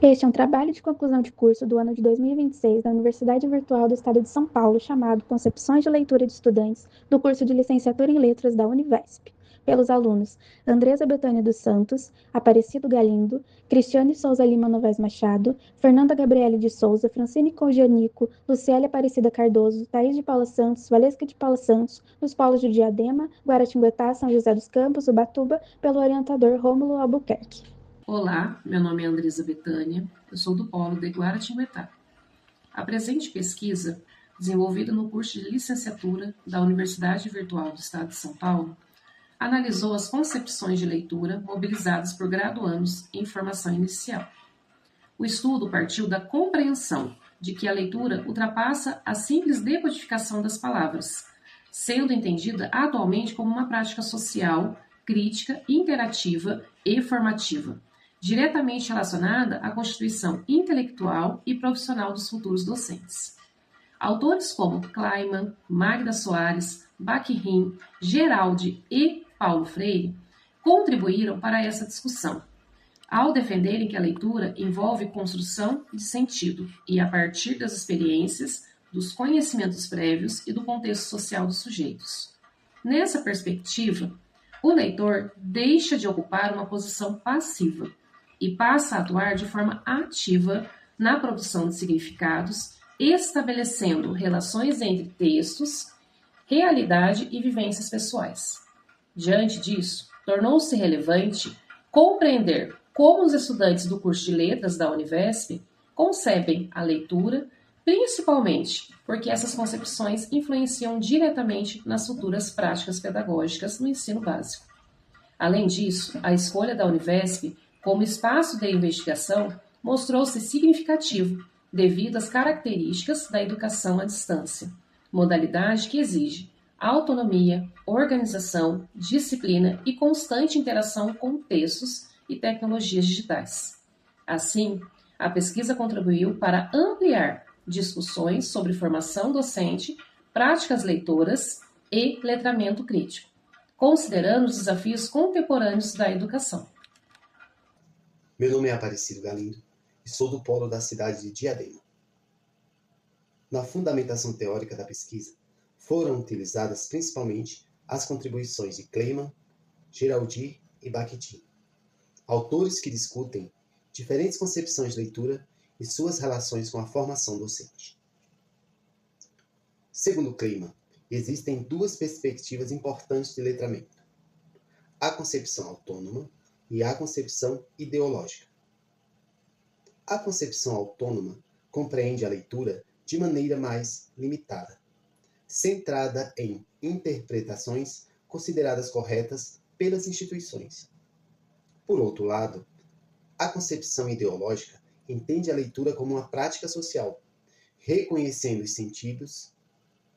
Este é um trabalho de conclusão de curso do ano de 2026 da Universidade Virtual do Estado de São Paulo, chamado Concepções de Leitura de Estudantes do curso de Licenciatura em Letras da Univesp, pelos alunos Andresa Betânia dos Santos, Aparecido Galindo, Cristiane Souza Lima Novaes Machado, Fernanda Gabriele de Souza, Francine Conjanico, Luciele Aparecida Cardoso, Thaís de Paula Santos, Valesca de Paula Santos, nos polos de Diadema, Guaratinguetá, São José dos Campos, Ubatuba, pelo orientador Rômulo Albuquerque. Olá, meu nome é Andresa Betânia, eu sou do Polo de Guaratinguetá. A presente pesquisa, desenvolvida no curso de licenciatura da Universidade Virtual do Estado de São Paulo, analisou as concepções de leitura mobilizadas por graduandos em formação inicial. O estudo partiu da compreensão de que a leitura ultrapassa a simples decodificação das palavras, sendo entendida atualmente como uma prática social, crítica, interativa e formativa, diretamente relacionada à constituição intelectual e profissional dos futuros docentes. Autores como Kleiman, Magda Soares, Bakhtin, Geraldi e Paulo Freire contribuíram para essa discussão, ao defenderem que a leitura envolve construção de sentido e, a partir das experiências, dos conhecimentos prévios e do contexto social dos sujeitos. Nessa perspectiva, o leitor deixa de ocupar uma posição passiva e passa a atuar de forma ativa na produção de significados, estabelecendo relações entre textos, realidade e vivências pessoais. Diante disso, tornou-se relevante compreender como os estudantes do curso de Letras da Univesp concebem a leitura, principalmente porque essas concepções influenciam diretamente nas futuras práticas pedagógicas no ensino básico. Além disso, a escolha da Univesp como espaço de investigação mostrou-se significativo devido às características da educação à distância, modalidade que exige autonomia, organização, disciplina e constante interação com textos e tecnologias digitais. Assim, a pesquisa contribuiu para ampliar discussões sobre formação docente, práticas leitoras e letramento crítico, considerando os desafios contemporâneos da educação. Meu nome é Aparecido Galindo e sou do polo da cidade de Diadema. Na fundamentação teórica da pesquisa, foram utilizadas principalmente as contribuições de Kleiman, Geraldi e Bakhtin, autores que discutem diferentes concepções de leitura e suas relações com a formação docente. Segundo Kleiman, existem duas perspectivas importantes de letramento: a concepção autônoma e a concepção ideológica. A concepção autônoma compreende a leitura de maneira mais limitada, centrada em interpretações consideradas corretas pelas instituições. Por outro lado, a concepção ideológica entende a leitura como uma prática social, reconhecendo os sentidos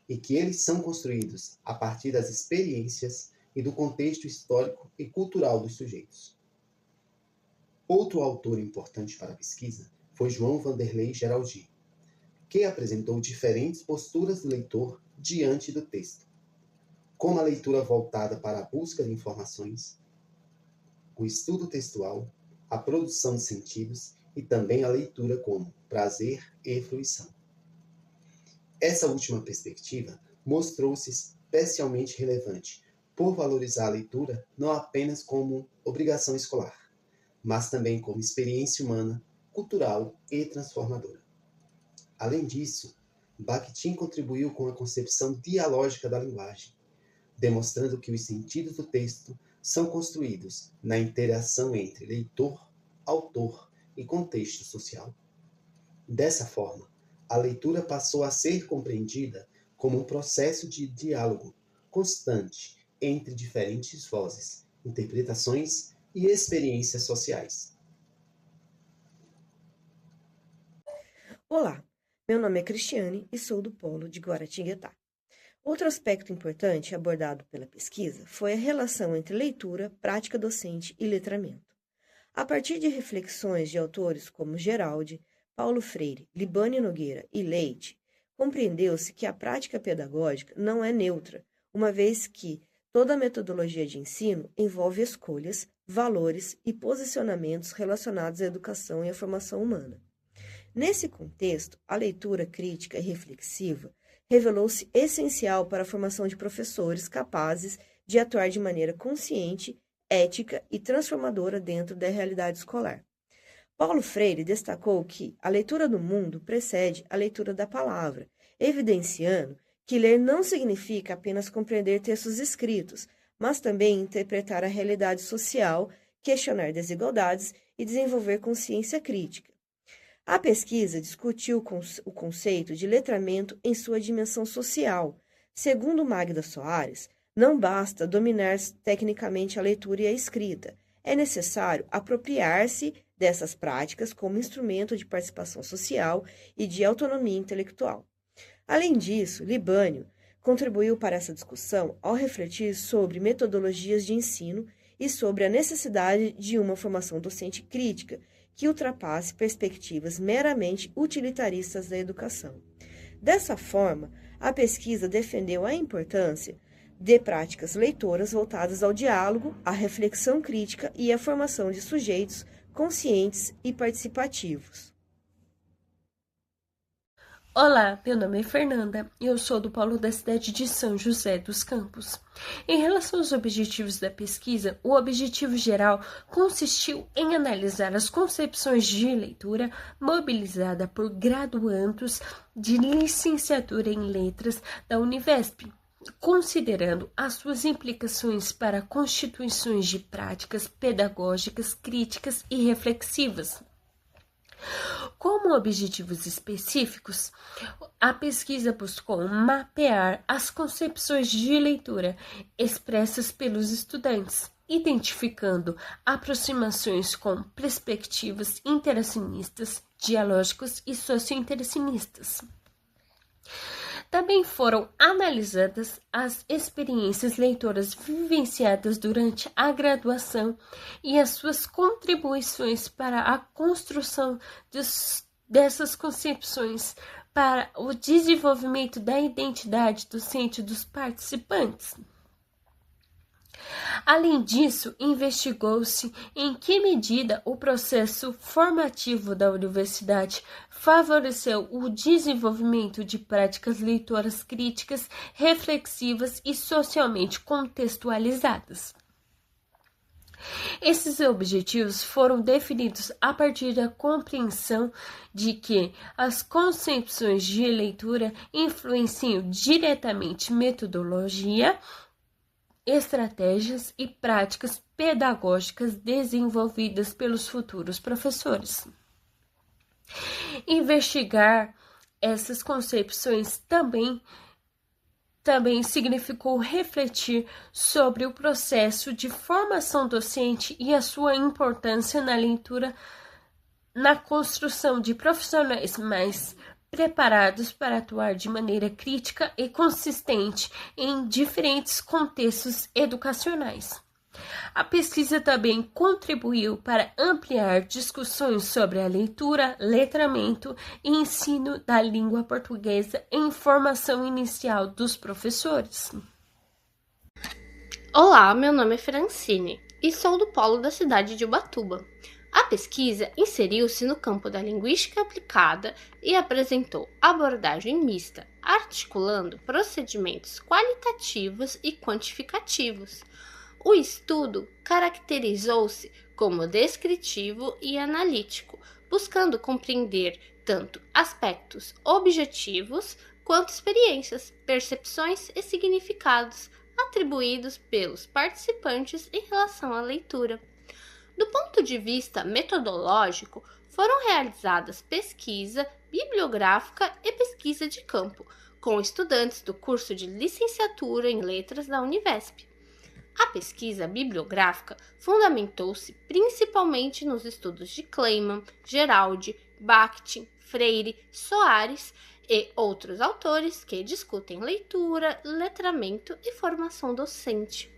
e que eles são construídos a partir das experiências e do contexto histórico e cultural dos sujeitos. Outro autor importante para a pesquisa foi João Vanderlei Geraldi, que apresentou diferentes posturas do leitor diante do texto, como a leitura voltada para a busca de informações, o estudo textual, a produção de sentidos e também a leitura como prazer e fruição. Essa última perspectiva mostrou-se especialmente relevante por valorizar a leitura não apenas como obrigação escolar, mas também como experiência humana, cultural e transformadora. Além disso, Bakhtin contribuiu com a concepção dialógica da linguagem, demonstrando que os sentidos do texto são construídos na interação entre leitor, autor e contexto social. Dessa forma, a leitura passou a ser compreendida como um processo de diálogo constante entre diferentes vozes, interpretações e experiências sociais. Olá, meu nome é Cristiane e sou do Polo de Guaratinguetá. Outro aspecto importante abordado pela pesquisa foi a relação entre leitura, prática docente e letramento. A partir de reflexões de autores como Geraldi, Paulo Freire, Libânia Nogueira e Leite, compreendeu-se que a prática pedagógica não é neutra, uma vez que toda a metodologia de ensino envolve escolhas, valores e posicionamentos relacionados à educação e à formação humana. Nesse contexto, a leitura crítica e reflexiva revelou-se essencial para a formação de professores capazes de atuar de maneira consciente, ética e transformadora dentro da realidade escolar. Paulo Freire destacou que a leitura do mundo precede a leitura da palavra, evidenciando que ler não significa apenas compreender textos escritos, mas também interpretar a realidade social, questionar desigualdades e desenvolver consciência crítica. A pesquisa discutiu o conceito de letramento em sua dimensão social. Segundo Magda Soares, não basta dominar tecnicamente a leitura e a escrita, é necessário apropriar-se dessas práticas como instrumento de participação social e de autonomia intelectual. Além disso, Libânio contribuiu para essa discussão ao refletir sobre metodologias de ensino e sobre a necessidade de uma formação docente crítica que ultrapasse perspectivas meramente utilitaristas da educação. Dessa forma, a pesquisa defendeu a importância de práticas leitoras voltadas ao diálogo, à reflexão crítica e à formação de sujeitos conscientes e participativos. Olá, meu nome é Fernanda e eu sou do Polo da cidade de São José dos Campos. Em relação aos objetivos da pesquisa, o objetivo geral consistiu em analisar as concepções de leitura mobilizada por graduandos de licenciatura em letras da Univesp, considerando as suas implicações para constituições de práticas pedagógicas críticas e reflexivas. Como objetivos específicos, a pesquisa buscou mapear as concepções de leitura expressas pelos estudantes, identificando aproximações com perspectivas interacionistas, dialógicas e socio-interacionistas. Também foram analisadas as experiências leitoras vivenciadas durante a graduação e as suas contribuições para a construção dessas concepções para o desenvolvimento da identidade docente dos participantes. Além disso, investigou-se em que medida o processo formativo da universidade favoreceu o desenvolvimento de práticas leitoras críticas, reflexivas e socialmente contextualizadas. Esses objetivos foram definidos a partir da compreensão de que as concepções de leitura influenciam diretamente metodologia, estratégias e práticas pedagógicas desenvolvidas pelos futuros professores. Investigar essas concepções também significou refletir sobre o processo de formação docente e a sua importância na leitura, na construção de profissionais mais preparados para atuar de maneira crítica e consistente em diferentes contextos educacionais. A pesquisa também contribuiu para ampliar discussões sobre a leitura, letramento e ensino da língua portuguesa em formação inicial dos professores. Olá, meu nome é Francine e sou do Polo da cidade de Ubatuba. A pesquisa inseriu-se no campo da linguística aplicada e apresentou abordagem mista, articulando procedimentos qualitativos e quantificativos. O estudo caracterizou-se como descritivo e analítico, buscando compreender tanto aspectos objetivos quanto experiências, percepções e significados atribuídos pelos participantes em relação à leitura. Do ponto de vista metodológico, foram realizadas pesquisa bibliográfica e pesquisa de campo, com estudantes do curso de licenciatura em letras da Univesp. A pesquisa bibliográfica fundamentou-se principalmente nos estudos de Kleiman, Geraldi, Bakhtin, Freire, Soares e outros autores que discutem leitura, letramento e formação docente.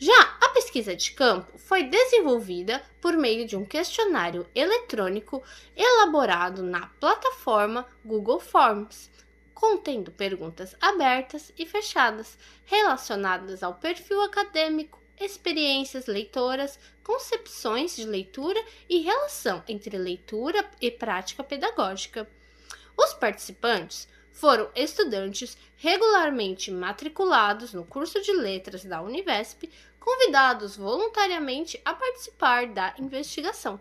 Já a pesquisa de campo foi desenvolvida por meio de um questionário eletrônico elaborado na plataforma Google Forms, contendo perguntas abertas e fechadas relacionadas ao perfil acadêmico, experiências leitoras, concepções de leitura e relação entre leitura e prática pedagógica. Os participantes foram estudantes regularmente matriculados no curso de letras da Univesp, convidados voluntariamente a participar da investigação.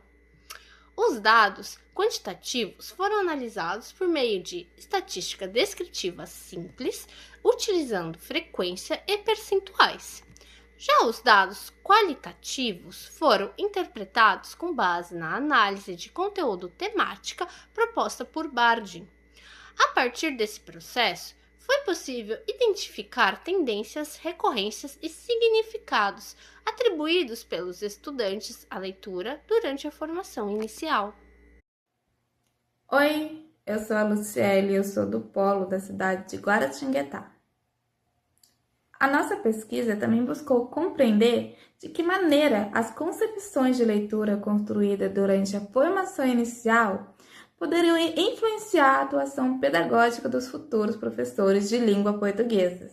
Os dados quantitativos foram analisados por meio de estatística descritiva simples, utilizando frequência e percentuais. Já os dados qualitativos foram interpretados com base na análise de conteúdo temática proposta por Bardeen. A partir desse processo, foi possível identificar tendências, recorrências e significados atribuídos pelos estudantes à leitura durante a formação inicial. Oi, eu sou a Luciele e eu sou do Polo da cidade de Guaratinguetá. A nossa pesquisa também buscou compreender de que maneira as concepções de leitura construídas durante a formação inicial poderiam influenciar a atuação pedagógica dos futuros professores de língua portuguesa.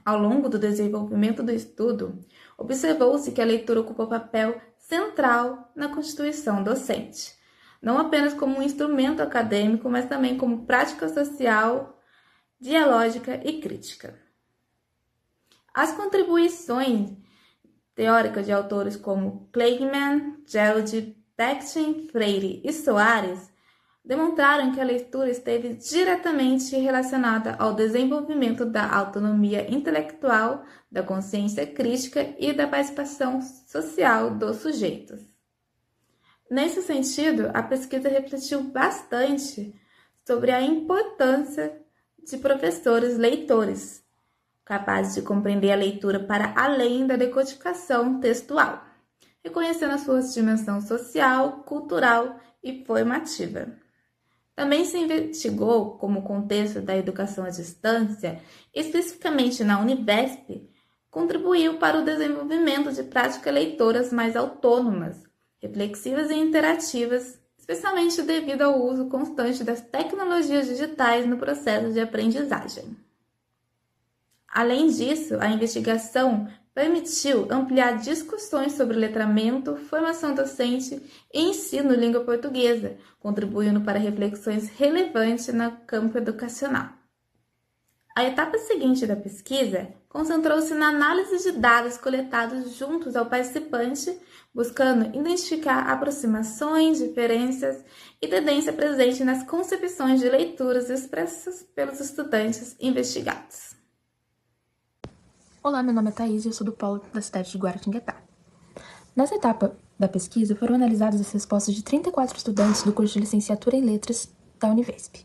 Ao longo do desenvolvimento do estudo, observou-se que a leitura ocupa papel central na constituição docente, não apenas como um instrumento acadêmico, mas também como prática social, dialógica e crítica. As contribuições teóricas de autores como Kleiman, Geld, Bakhtin, Freire e Soares demonstraram que a leitura esteve diretamente relacionada ao desenvolvimento da autonomia intelectual, da consciência crítica e da participação social dos sujeitos. Nesse sentido, a pesquisa refletiu bastante sobre a importância de professores leitores, capazes de compreender a leitura para além da decodificação textual, reconhecendo a sua dimensão social, cultural e formativa. Também se investigou como o contexto da educação à distância, especificamente na Univesp, contribuiu para o desenvolvimento de práticas leitoras mais autônomas, reflexivas e interativas, especialmente devido ao uso constante das tecnologias digitais no processo de aprendizagem. Além disso, a investigação permitiu ampliar discussões sobre letramento, formação docente e ensino língua portuguesa, contribuindo para reflexões relevantes no campo educacional. A etapa seguinte da pesquisa concentrou-se na análise de dados coletados juntos ao participante, buscando identificar aproximações, diferenças e tendência presente nas concepções de leituras expressas pelos estudantes investigados. Olá, meu nome é Thaís e eu sou do Polo da cidade de Guaratinguetá. Nessa etapa da pesquisa foram analisadas as respostas de 34 estudantes do curso de licenciatura em letras da Univesp,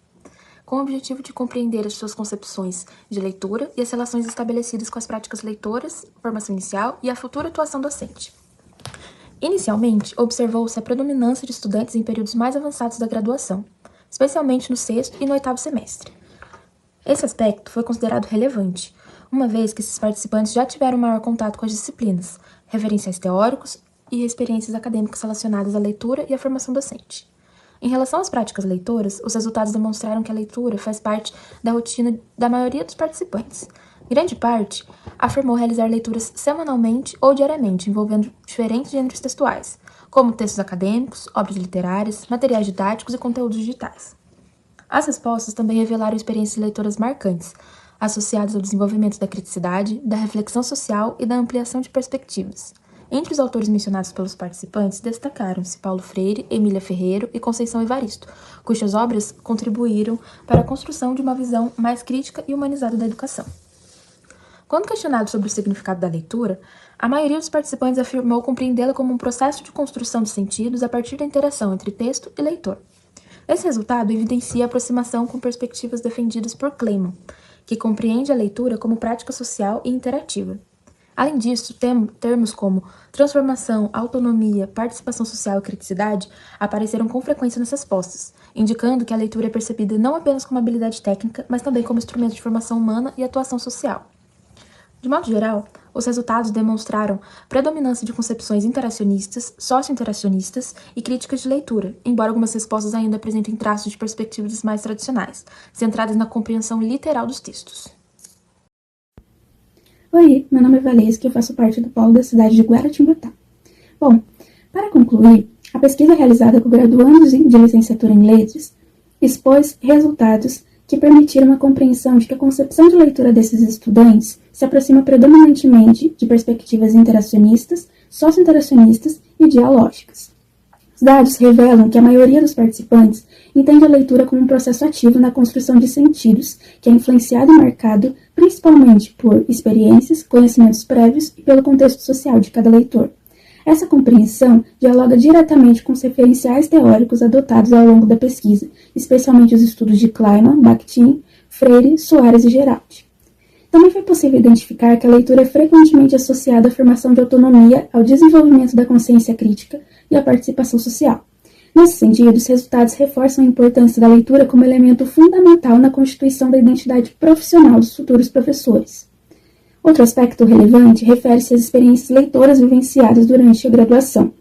com o objetivo de compreender as suas concepções de leitura e as relações estabelecidas com as práticas leitoras, formação inicial e a futura atuação docente. Inicialmente, observou-se a predominância de estudantes em períodos mais avançados da graduação, especialmente no 6º e no 8º semestre. Esse aspecto foi considerado relevante, uma vez que esses participantes já tiveram maior contato com as disciplinas, referenciais teóricos e experiências acadêmicas relacionadas à leitura e à formação docente. Em relação às práticas leitoras, os resultados demonstraram que a leitura faz parte da rotina da maioria dos participantes. Grande parte afirmou realizar leituras semanalmente ou diariamente, envolvendo diferentes gêneros textuais, como textos acadêmicos, obras literárias, materiais didáticos e conteúdos digitais. As respostas também revelaram experiências leitoras marcantes, associadas ao desenvolvimento da criticidade, da reflexão social e da ampliação de perspectivas. Entre os autores mencionados pelos participantes, destacaram-se Paulo Freire, Emília Ferreiro e Conceição Evaristo, cujas obras contribuíram para a construção de uma visão mais crítica e humanizada da educação. Quando questionado sobre o significado da leitura, a maioria dos participantes afirmou compreendê-la como um processo de construção de sentidos a partir da interação entre texto e leitor. Esse resultado evidencia a aproximação com perspectivas defendidas por Kleiman, que compreende a leitura como prática social e interativa. Além disso, termos como transformação, autonomia, participação social e criticidade apareceram com frequência nas respostas, indicando que a leitura é percebida não apenas como habilidade técnica, mas também como instrumento de formação humana e atuação social. De modo geral, os resultados demonstraram predominância de concepções interacionistas, socio-interacionistas e críticas de leitura, embora algumas respostas ainda apresentem traços de perspectivas mais tradicionais, centradas na compreensão literal dos textos. Oi, meu nome é Valesca e eu faço parte do polo da cidade de Guaratinguetá. Bom, para concluir, a pesquisa realizada com graduandos de licenciatura em letras expôs resultados que permitiram a compreensão de que a concepção de leitura desses estudantes se aproxima predominantemente de perspectivas interacionistas, socio-interacionistas e dialógicas. Os dados revelam que a maioria dos participantes entende a leitura como um processo ativo na construção de sentidos, que é influenciado e marcado principalmente por experiências, conhecimentos prévios e pelo contexto social de cada leitor. Essa compreensão dialoga diretamente com os referenciais teóricos adotados ao longo da pesquisa, especialmente os estudos de Kleiman, Bakhtin, Freire, Soares e Geraldi. Também foi possível identificar que a leitura é frequentemente associada à formação de autonomia, ao desenvolvimento da consciência crítica e à participação social. Nesse sentido, os resultados reforçam a importância da leitura como elemento fundamental na constituição da identidade profissional dos futuros professores. Outro aspecto relevante refere-se às experiências leitoras vivenciadas durante a graduação.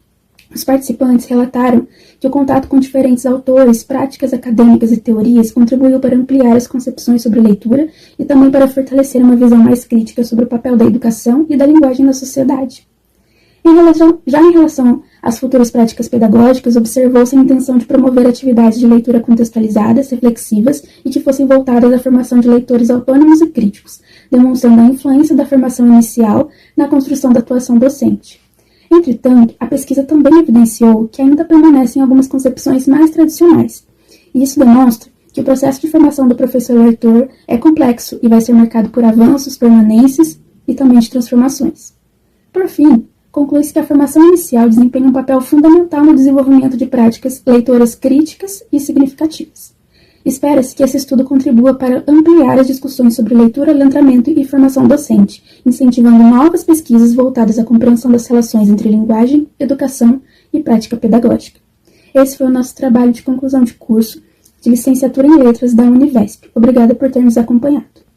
Os participantes relataram que o contato com diferentes autores, práticas acadêmicas e teorias contribuiu para ampliar as concepções sobre leitura e também para fortalecer uma visão mais crítica sobre o papel da educação e da linguagem na sociedade. Em relação às futuras práticas pedagógicas, observou-se a intenção de promover atividades de leitura contextualizadas, reflexivas e que fossem voltadas à formação de leitores autônomos e críticos, demonstrando a influência da formação inicial na construção da atuação docente. Entretanto, a pesquisa também evidenciou que ainda permanecem algumas concepções mais tradicionais, e isso demonstra que o processo de formação do professor-leitor é complexo e vai ser marcado por avanços, permanências e também de transformações. Por fim, conclui-se que a formação inicial desempenha um papel fundamental no desenvolvimento de práticas leitoras críticas e significativas. Espera-se que esse estudo contribua para ampliar as discussões sobre leitura, letramento e formação docente, incentivando novas pesquisas voltadas à compreensão das relações entre linguagem, educação e prática pedagógica. Esse foi o nosso trabalho de conclusão de curso de licenciatura em letras da Univesp. Obrigada por ter nos acompanhado.